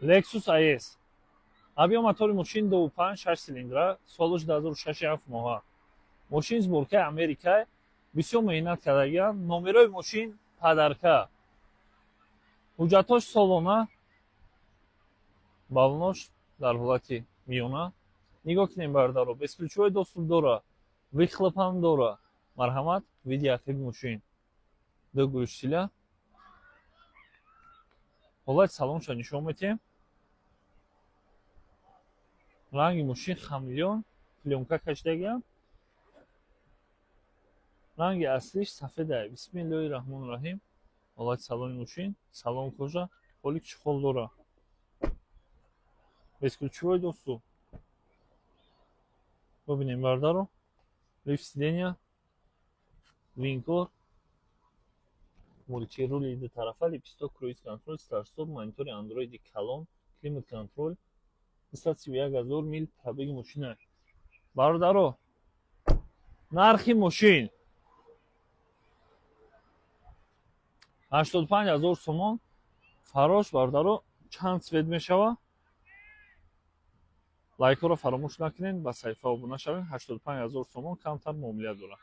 Lexus IS. Авиамотори мошин 2.5 6 силиндра, солаш 2006 моҳа. Мошин сборкаи Америка, бисёр меҳнат кардагиам. Номерои мошин падарка. ҳуҷҷатҳош солона, балонош дар ҳолати миёна. Нигоҳ кунем бардаро. Бесключовой доступ дора, выхлопан дора. Марҳамат, види ақиби мошин. Ду гӯштила. ҳолати салоншо нишон медиҳем. Ранги мошин хамелеон, плёнка кашидагиам. Ранги аслиш сафеда. Бисмиллоҳи раҳмони раҳим. ҳолати салони мошин, салон кожа, ҳоли чухол дора. Бесключовой доступ. Бубинем бардаро. Лифт сидения, винкор, мулти рули ду тарафа, липисток, круиз контроль, старт-стоп, монитори андроиди калон, климат контроль. 231 000 мил пробеги мошина. Бардаро. Нархи мошин 85 000 сомон. Фарош бардаро чанд цвет мешава? лайкҳоро фаромӯш накунед, ба саҳифа обуна шавед. 85 000 сомон, камтар муомила дорад.